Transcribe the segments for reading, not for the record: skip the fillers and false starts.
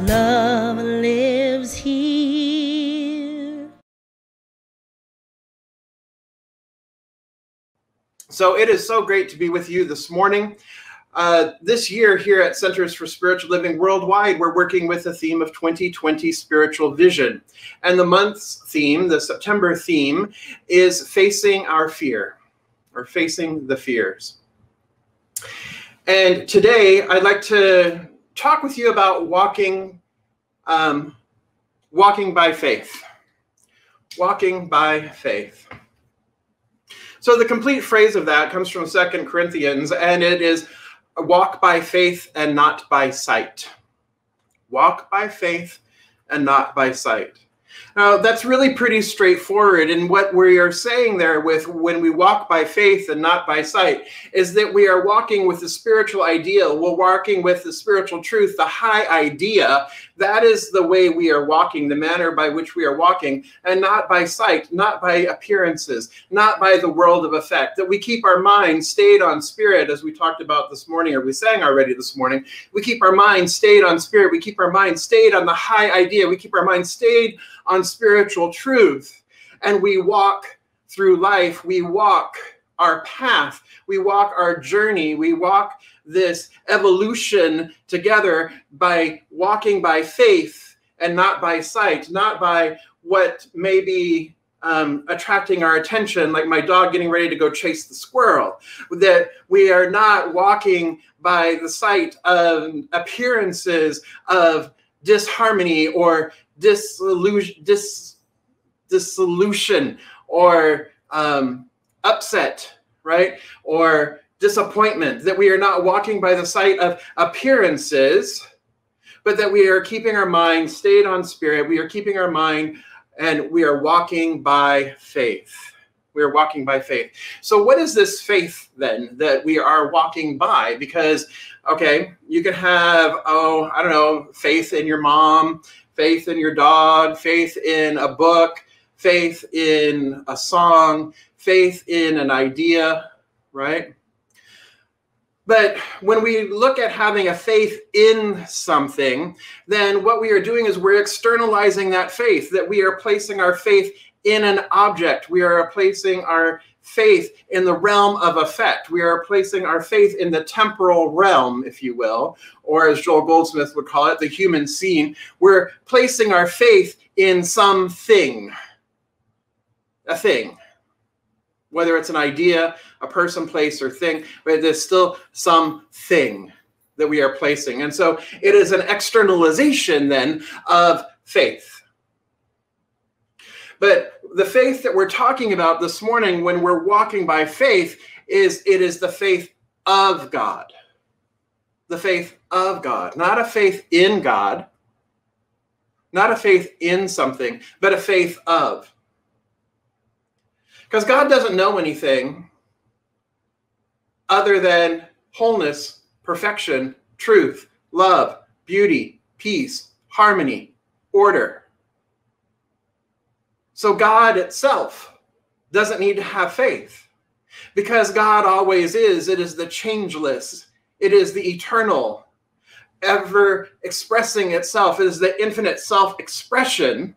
Love lives here. So it is so great to be with you this morning. This year here at Centers for Spiritual Living Worldwide, we're working with the theme of 2020 Spiritual Vision. And the month's theme, the September theme, is Facing Our Fear, or Facing the Fears. And today I'd like to talk with you about walking by faith. Walking by faith. So the complete phrase of that comes from 2 Corinthians, and it is walk by faith and not by sight. Walk by faith and not by sight. Now, that's really pretty straightforward. And what we are saying there with when we walk by faith and not by sight is that we are walking with the spiritual ideal. We're walking with the spiritual truth, the high idea. That is the way we are walking, the manner by which we are walking, and not by sight, not by appearances, not by the world of effect. That we keep our mind stayed on spirit, as we talked about this morning, or we sang already this morning. We keep our mind stayed on spirit. We keep our mind stayed on the high idea. We keep our mind stayed on spiritual truth, and we walk through life. We walk our path. We walk our journey. We walk this evolution together by walking by faith and not by sight, not by what may be attracting our attention, like my dog getting ready to go chase the squirrel. That we are not walking by the sight of appearances of disharmony or dissolution or upset, right? Or disappointment. That we are not walking by the sight of appearances, but that we are keeping our mind stayed on spirit. We are keeping our mind and we are walking by faith. We are walking by faith. So what is this faith then that we are walking by? Because, okay, you can have, I don't know, faith in your mom, faith in your dog, faith in a book, faith in a song, faith in an idea, right? But when we look at having a faith in something, then what we are doing is we're externalizing that faith, that we are placing our faith in an object. We are placing our faith in the realm of effect. We are placing our faith in the temporal realm, if you will, or as Joel Goldsmith would call it, the human scene. We're placing our faith in something, a thing. Whether it's an idea, a person, place, or thing, but there's still something that we are placing. And so it is an externalization then of faith. But the faith that we're talking about this morning when we're walking by faith is the faith of God. The faith of God, not a faith in God, not a faith in something, but a faith of. Because God doesn't know anything other than wholeness, perfection, truth, love, beauty, peace, harmony, order. So God itself doesn't need to have faith because God always is. It is the changeless. It is the eternal, ever expressing itself. It is the infinite self-expression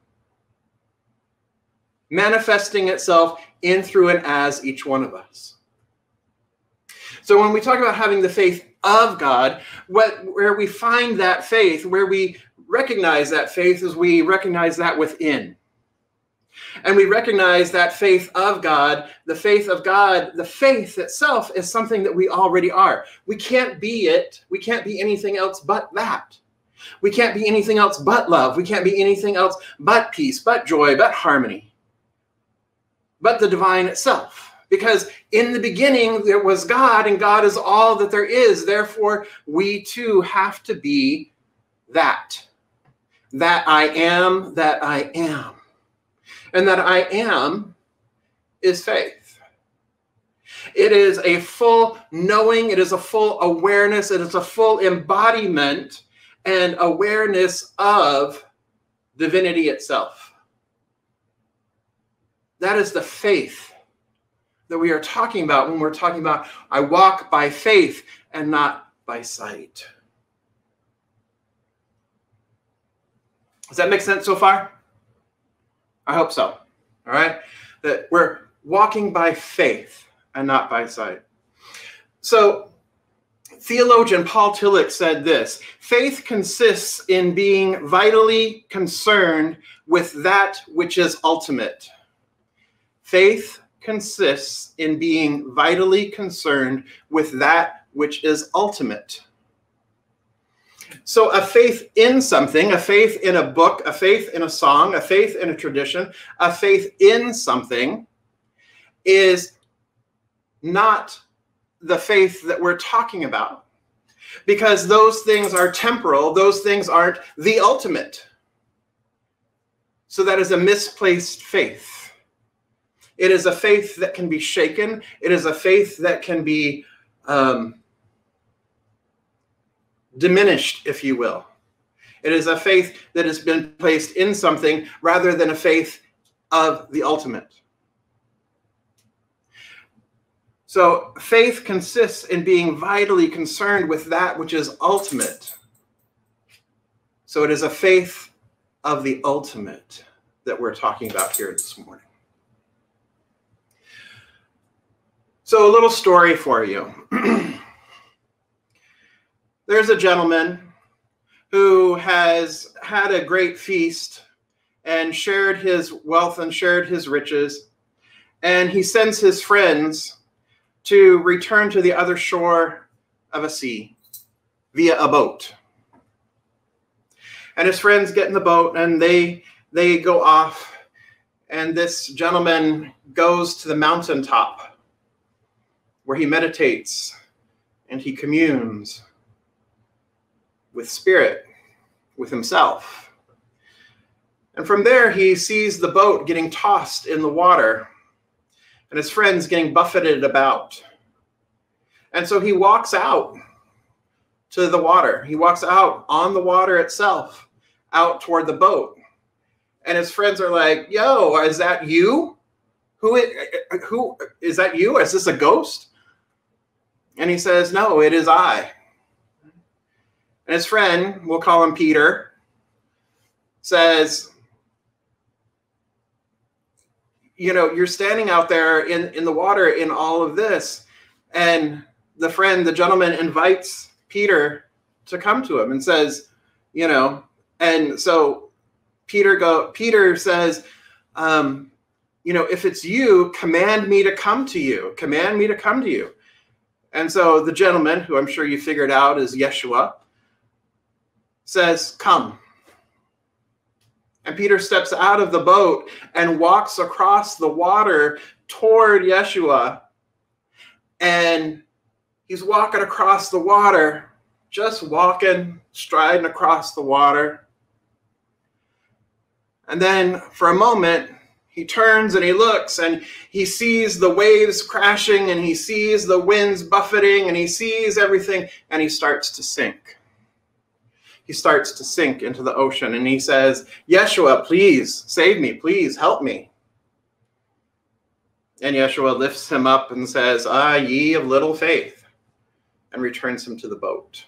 manifesting itself in, through, and as each one of us. So when we talk about having the faith of God, where we find that faith, where we recognize that faith, is we recognize that within. And we recognize that faith of God, the faith of God, the faith itself is something that we already are. We can't be it. We can't be anything else but that. We can't be anything else but love. We can't be anything else but peace, but joy, but harmony, but the divine itself. Because in the beginning, there was God, and God is all that there is. Therefore, we too have to be that. That I am, that I am. And that I am is faith. It is a full knowing. It is a full awareness. It is a full embodiment and awareness of divinity itself. That is the faith that we are talking about when we're talking about I walk by faith and not by sight. Does that make sense so far? I hope so. All right? That we're walking by faith and not by sight. So, theologian Paul Tillich said this: faith consists in being vitally concerned with that which is ultimate. Faith consists in being vitally concerned with that which is ultimate. So a faith in something, a faith in a book, a faith in a song, a faith in a tradition, a faith in something is not the faith that we're talking about, because those things are temporal. Those things aren't the ultimate. So that is a misplaced faith. It is a faith that can be shaken. It is a faith that can be diminished, if you will. It is a faith that has been placed in something rather than a faith of the ultimate. So faith consists in being vitally concerned with that which is ultimate. So it is a faith of the ultimate that we're talking about here this morning. So a little story for you. There's a gentleman who has had a great feast and shared his wealth and shared his riches, and he sends his friends to return to the other shore of a sea via a boat. And his friends get in the boat and they go off, and this gentleman goes to the mountaintop where he meditates and he communes with spirit, with himself. And from there, he sees the boat getting tossed in the water and his friends getting buffeted about. And so he walks out to the water. He walks out on the water itself, out toward the boat. And his friends are like, yo, is that you? Who is that you? Is this a ghost? And he says, no, it is I. And his friend, we'll call him Peter, says, you know, you're standing out there in the water in all of this. And the gentleman invites Peter to come to him and says, you know, and so Peter says, you know, if it's you, command me to come to you. Command me to come to you. And so the gentleman, who I'm sure you figured out is Yeshua, says, come. And Peter steps out of the boat and walks across the water toward Yeshua. And he's walking across the water, just walking, striding across the water. And then for a moment, he turns and he looks and he sees the waves crashing and he sees the winds buffeting and he sees everything, and he starts to sink. He starts to sink into the ocean and he says, Yeshua, please save me. Please help me. And Yeshua lifts him up and says, ah, ye of little faith, and returns him to the boat.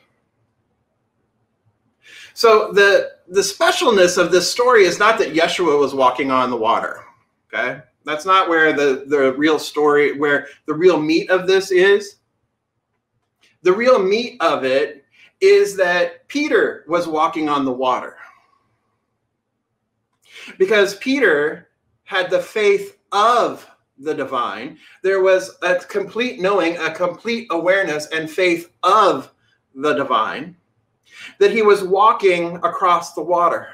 So the specialness of this story is not that Yeshua was walking on the water. Okay? That's not where the real story, where the real meat of this is. The real meat of it is that Peter was walking on the water. Because Peter had the faith of the divine. There was a complete knowing, a complete awareness and faith of the divine, that he was walking across the water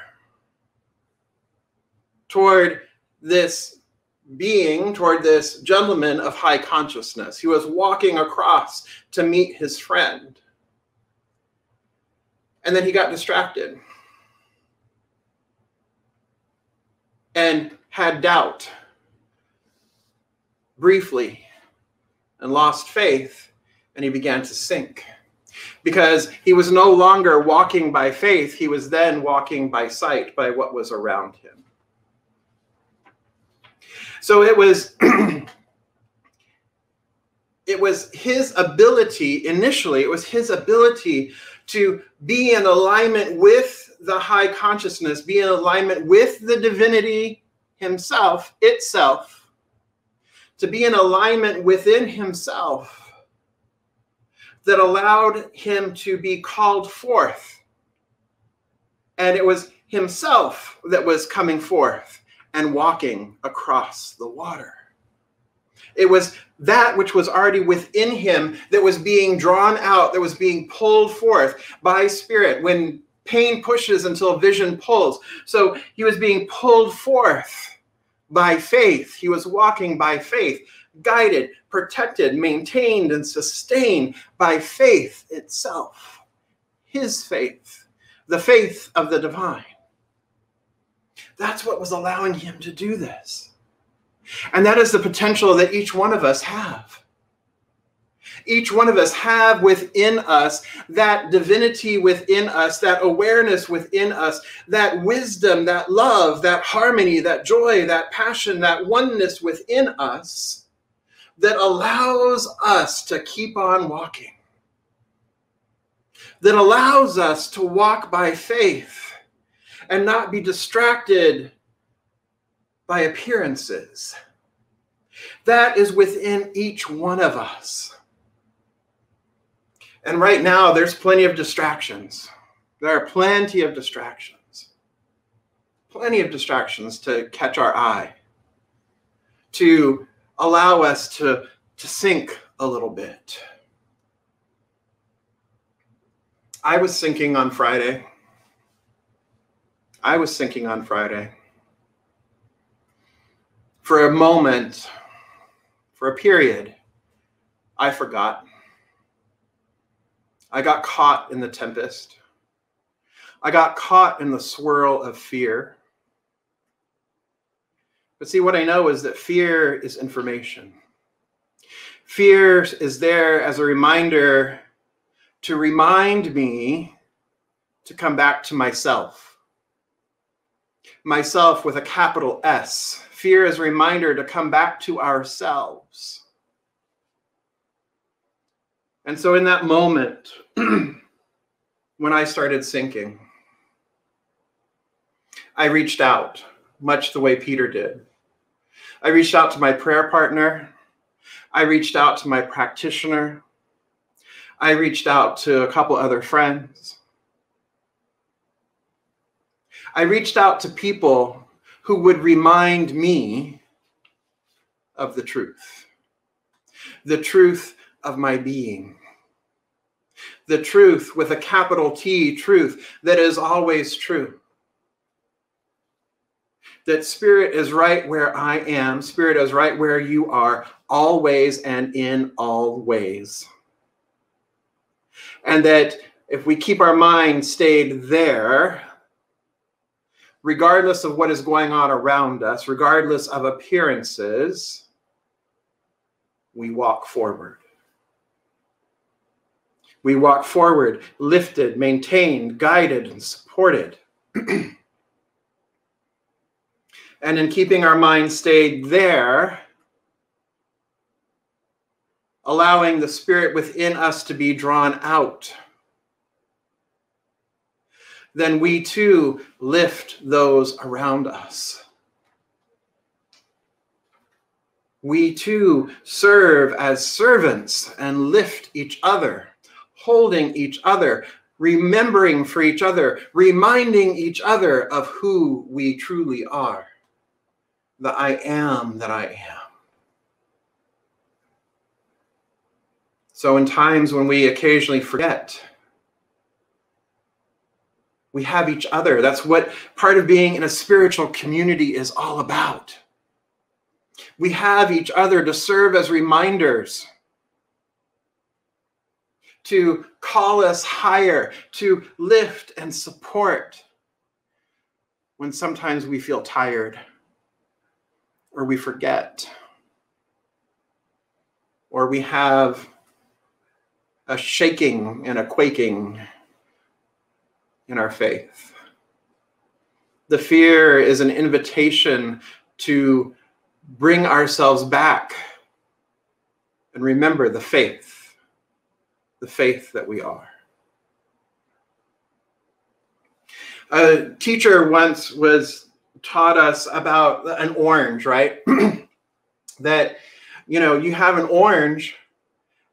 toward this being, toward this gentleman of high consciousness. He was walking across to meet his friend. And then he got distracted and had doubt briefly and lost faith, and he began to sink because he was no longer walking by faith. He was then walking by sight, by what was around him. So it was his ability, initially, it was his ability to be in alignment with the high consciousness, be in alignment with the divinity himself, itself, to be in alignment within himself that allowed him to be called forth. And it was himself that was coming forth and walking across the water. It was that which was already within him that was being drawn out, that was being pulled forth by Spirit when pain pushes until vision pulls. So he was being pulled forth by faith. He was walking by faith, guided, protected, maintained, and sustained by faith itself. His faith, the faith of the divine. That's what was allowing him to do this. And that is the potential that each one of us have. Each one of us have within us that divinity within us, that awareness within us, that wisdom, that love, that harmony, that joy, that passion, that oneness within us that allows us to keep on walking, that allows us to walk by faith and not be distracted by appearances. That is within each one of us. And right now, there's plenty of distractions. There are plenty of distractions. Plenty of distractions to catch our eye, to allow us to sink a little bit. I was thinking on Friday. For a moment, for a period, I forgot. I got caught in the tempest. I got caught in the swirl of fear. But see, what I know is that fear is information. Fear is there as a reminder to remind me to come back to myself. Myself with a capital S. Fear is a reminder to come back to ourselves. And so in that moment, when I started sinking, I reached out, much the way Peter did. I reached out to my prayer partner. I reached out to my practitioner. I reached out to a couple other friends. I reached out to people who would remind me of the truth of my being, the truth with a capital T, truth that is always true. That Spirit is right where I am, Spirit is right where you are, always and in all ways. And that if we keep our mind stayed there, regardless of what is going on around us, regardless of appearances, we walk forward. We walk forward, lifted, maintained, guided, and supported. And in keeping our mind stayed there, allowing the Spirit within us to be drawn out, then we too lift those around us. We too serve as servants and lift each other, holding each other, remembering for each other, reminding each other of who we truly are. The I am that I am. So in times when we occasionally forget, we have each other. That's what part of being in a spiritual community is all about. We have each other to serve as reminders, to call us higher, to lift and support when sometimes we feel tired or we forget or we have a shaking and a quaking in our faith. The fear is an invitation to bring ourselves back and remember the faith that we are. A teacher once taught us about an orange, right? That, you have an orange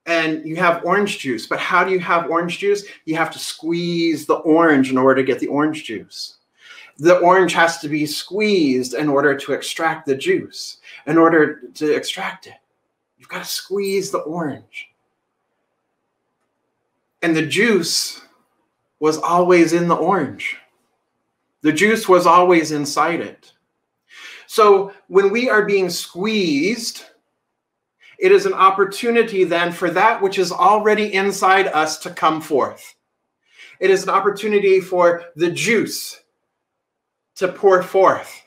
and you have orange juice, but how do you have orange juice? You have to squeeze the orange in order to get the orange juice. The orange has to be squeezed in order to extract the juice. In order to extract it, you've got to squeeze the orange. And the juice was always in the orange. The juice was always inside it. So when we are being squeezed, it is an opportunity then for that which is already inside us to come forth. It is an opportunity for the juice to pour forth.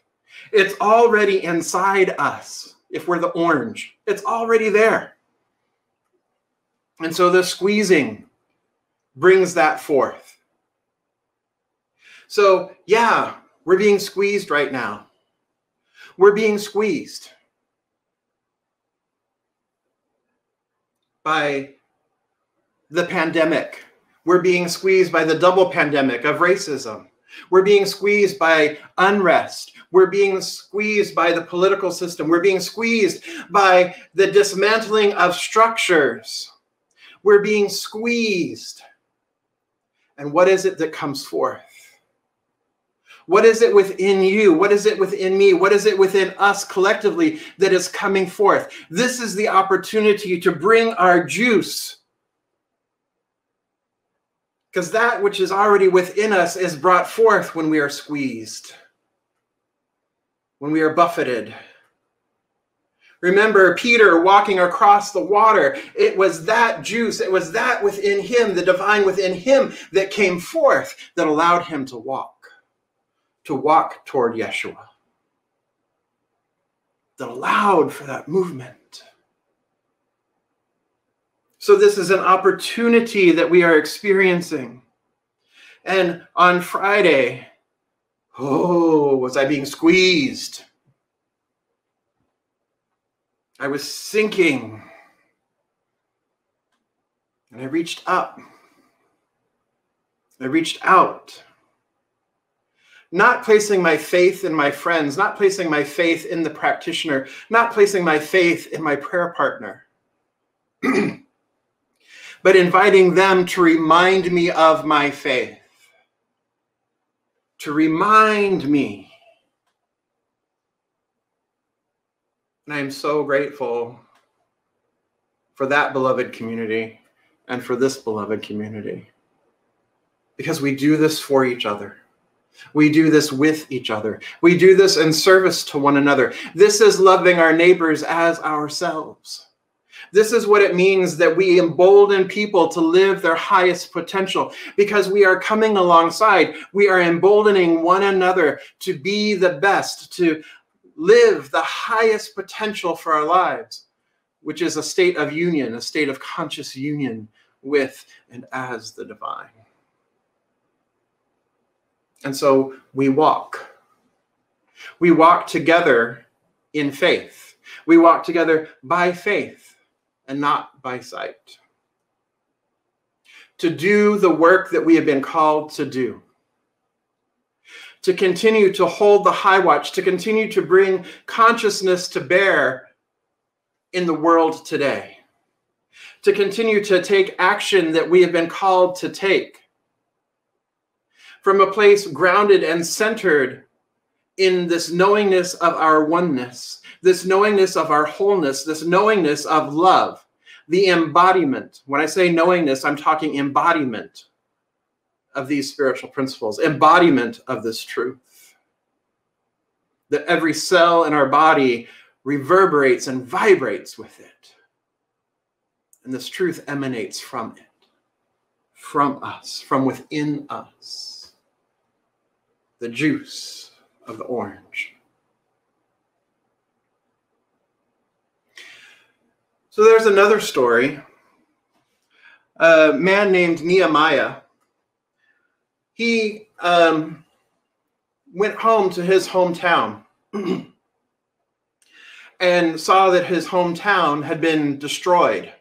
It's already inside us. If we're the orange, it's already there. And so the squeezing brings that forth. So yeah, we're being squeezed right now. We're being squeezed by the pandemic. We're being squeezed by the double pandemic of racism. We're being squeezed by unrest. We're being squeezed by the political system. We're being squeezed by the dismantling of structures. We're being squeezed. And what is it that comes forth? What is it within you? What is it within me? What is it within us collectively that is coming forth? This is the opportunity to bring our juice. Because that which is already within us is brought forth when we are squeezed, when we are buffeted. Remember Peter walking across the water. It was that juice, it was that within him, the divine within him, that came forth that allowed him to walk toward Yeshua, that allowed for that movement. So this is an opportunity that we are experiencing. And on Friday, was I being squeezed? I was sinking. And I reached up. I reached out. Not placing my faith in my friends, not placing my faith in the practitioner, not placing my faith in my prayer partner. But inviting them to remind me of my faith, to remind me. And I am so grateful for that beloved community and for this beloved community, because we do this for each other. We do this with each other. We do this in service to one another. This is loving our neighbors as ourselves. This is what it means that we embolden people to live their highest potential, because we are coming alongside. We are emboldening one another to be the best, to live the highest potential for our lives, which is a state of union, a state of conscious union with and as the divine. And so we walk. We walk together in faith. We walk together by faith and not by sight. To do the work that we have been called to do. To continue to hold the high watch, to continue to bring consciousness to bear in the world today. To continue to take action that we have been called to take. From a place grounded and centered in this knowingness of our oneness, this knowingness of our wholeness, this knowingness of love, the embodiment. When I say knowingness, I'm talking embodiment of these spiritual principles, embodiment of this truth. That every cell in our body reverberates and vibrates with it. And this truth emanates from it, from us, from within us. The juice of the orange. So there's another story. A man named Nehemiah. He went home to his hometown and saw that his hometown had been destroyed,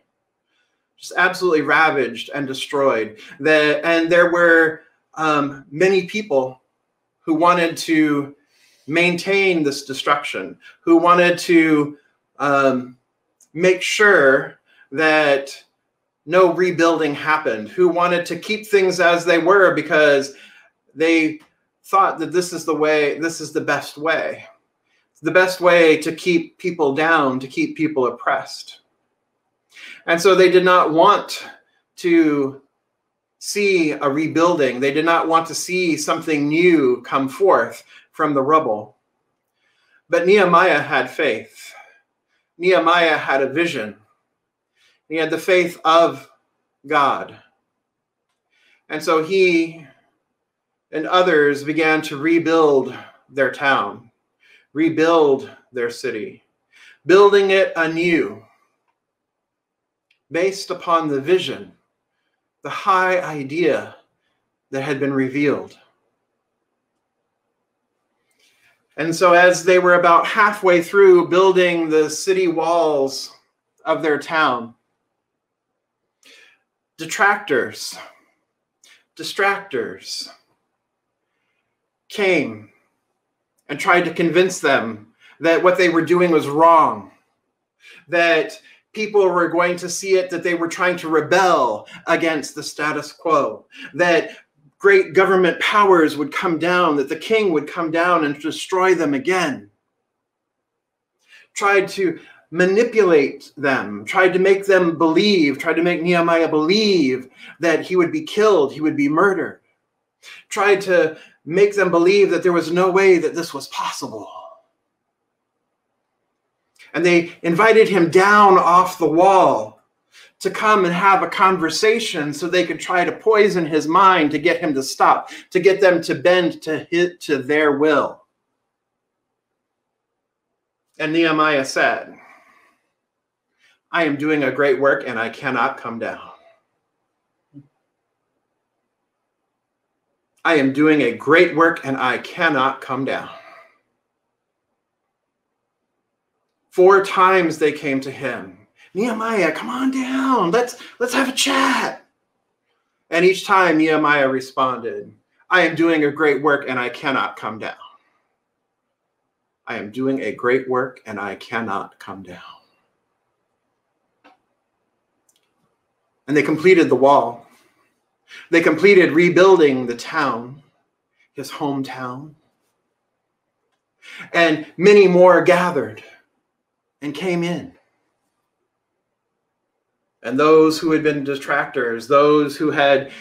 just absolutely ravaged and destroyed. And there were many people who wanted to maintain this destruction, who wanted to make sure that no rebuilding happened, who wanted to keep things as they were because they thought that this is the way, this is the best way. It's the best way to keep people down, to keep people oppressed. And so they did not want to see a rebuilding. They did not want to see something new come forth from the rubble. But Nehemiah had faith. Nehemiah had a vision. He had the faith of God. And so he and others began to rebuild their town, rebuild their city, building it anew, based upon the vision, the high idea that had been revealed. And so as they were about halfway through building the city walls of their town, distractors came and tried to convince them that what they were doing was wrong, that people were going to see it, that they were trying to rebel against the status quo, that great government powers would come down, that the king would come down and destroy them again. Tried to manipulate them, tried to make them believe, tried to make Nehemiah believe that he would be killed, he would be murdered. Tried to make them believe that there was no way that this was possible. And they invited him down off the wall to come and have a conversation so they could try to poison his mind to get him to stop, to get them to bend to their will. And Nehemiah said, I am doing a great work and I cannot come down. I am doing a great work and I cannot come down. 4 times they came to him. Nehemiah, come on down. Let's have a chat. And each time Nehemiah responded, I am doing a great work and I cannot come down. I am doing a great work and I cannot come down. And they completed the wall. They completed rebuilding the town, his hometown. And many more gathered and came in. And those who had been detractors, those who had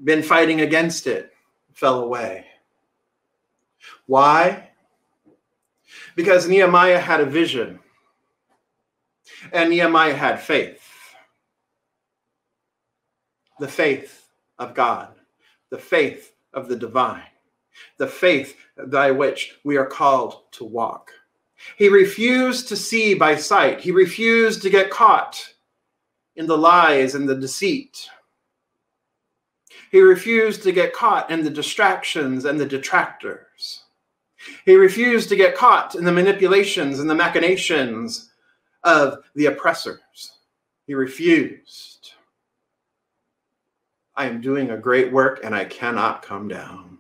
been fighting against it, fell away. Why? Because Nehemiah had a vision. And Nehemiah had faith. The faith of God, the faith of the divine, the faith by which we are called to walk. He refused to see by sight. He refused to get caught in the lies and the deceit. He refused to get caught in the distractions and the detractors. He refused to get caught in the manipulations and the machinations of the oppressors. He refused. I am doing a great work and I cannot come down.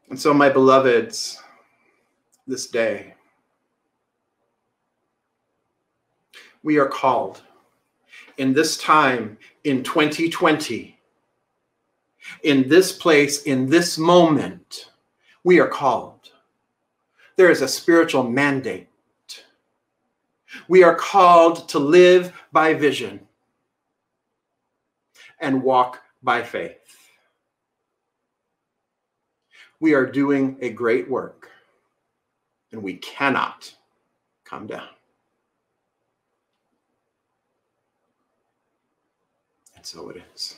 And so, my beloveds, this day, we are called in this time, in 2020, in this place, in this moment, we are called. There is a spiritual mandate. We are called to live by vision and walk by faith. We are doing a great work and we cannot come down. And so it is.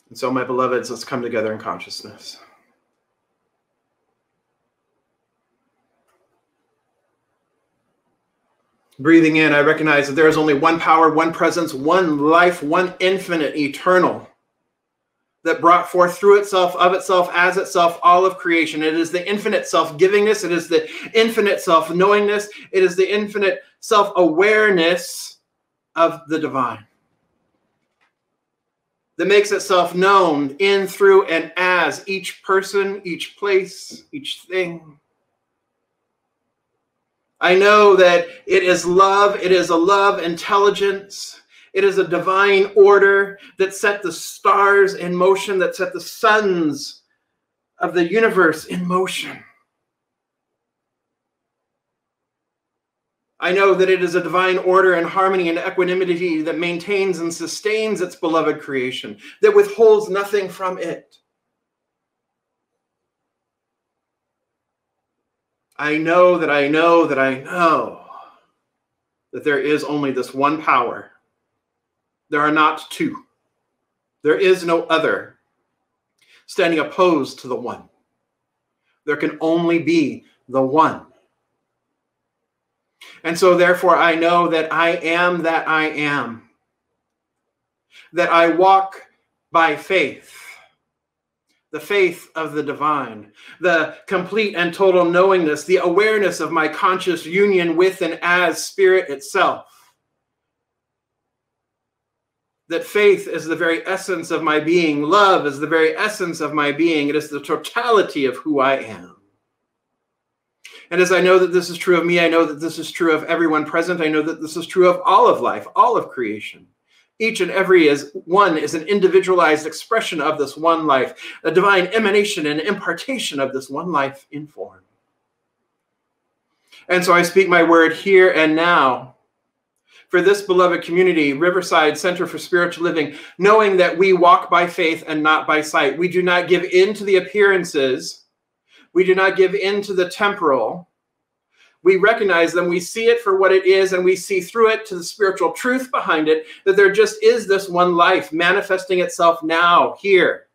And so, my beloveds, let's come together in consciousness. Breathing in, I recognize that there is only one power, one presence, one life, one infinite, eternal, that brought forth through itself, of itself, as itself, all of creation. It is the infinite self-givingness. It is the infinite self-knowingness. It is the infinite self-awareness of the divine. that makes itself known in, through, and as each person, each place, each thing. I know that it is love. It is a love intelligence. It is a divine order that set the stars in motion, that set the suns of the universe in motion. I know that it is a divine order and harmony and equanimity that maintains and sustains its beloved creation, that withholds nothing from it. I know that I know that I know that there is only this one power. There are not two. There is no other standing opposed to the one. There can only be the one. And so therefore I know that I am that I am. That I walk by faith. The faith of the divine, the complete and total knowingness, the awareness of my conscious union with and as spirit itself. That faith is the very essence of my being. Love is the very essence of my being. It is the totality of who I am. And as I know that this is true of me, I know that this is true of everyone present. I know that this is true of all of life, all of creation. Each and every one is an individualized expression of this one life, a divine emanation and impartation of this one life in form. And so I speak my word here and now for this beloved community, Riverside Center for Spiritual Living, knowing that we walk by faith and not by sight. We do not give in to the appearances. We do not give in to the temporal. We recognize them, we see it for what it is, and we see through it to the spiritual truth behind it, that there just is this one life manifesting itself now, here.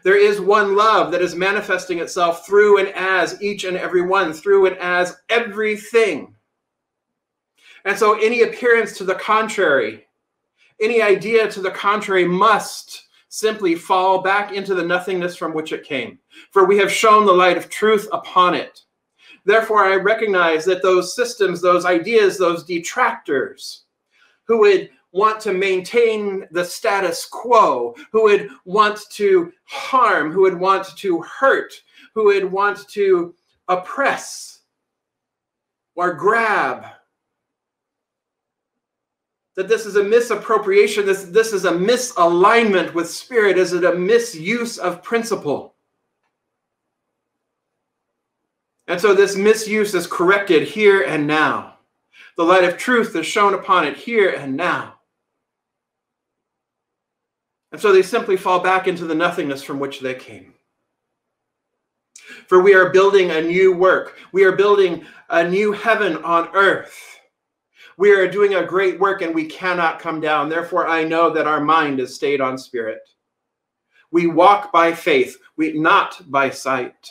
There is one love that is manifesting itself through and as each and every one, through and as everything. And so any appearance to the contrary, any idea to the contrary must simply fall back into the nothingness from which it came. For we have shown the light of truth upon it. Therefore, I recognize that those systems, those ideas, those detractors who would want to maintain the status quo, who would want to harm, who would want to hurt, who would want to oppress or grab, that this is a misappropriation, this is a misalignment with spirit, is it a misuse of principle? And so this misuse is corrected here and now. The light of truth is shown upon it here and now. And so they simply fall back into the nothingness from which they came. For we are building a new work. We are building a new heaven on earth. We are doing a great work and we cannot come down. Therefore, I know that our mind is stayed on spirit. We walk by faith, not by sight.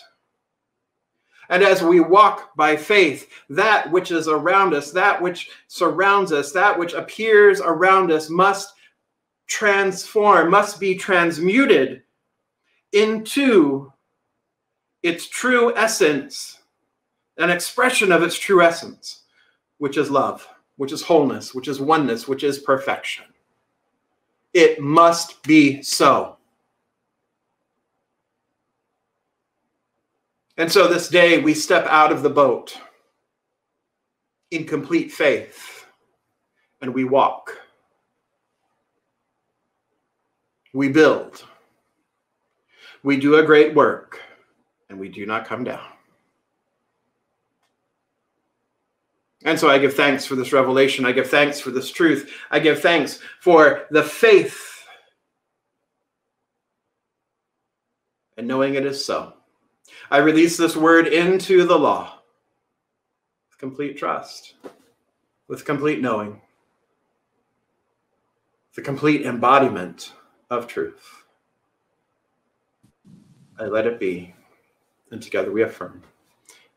And as we walk by faith, that which is around us, that which surrounds us, that which appears around us must transform, must be transmuted into its true essence, an expression of its true essence, which is love, which is wholeness, which is oneness, which is perfection. It must be so. And so this day we step out of the boat in complete faith and we walk. We build. We do a great work and we do not come down. And so I give thanks for this revelation. I give thanks for this truth. I give thanks for the faith and knowing it is so. I release this word into the law with complete trust, with complete knowing, the complete embodiment of truth. I let it be, and together we affirm,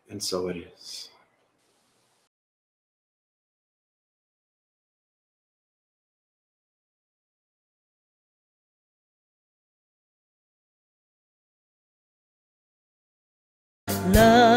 and so it is. Love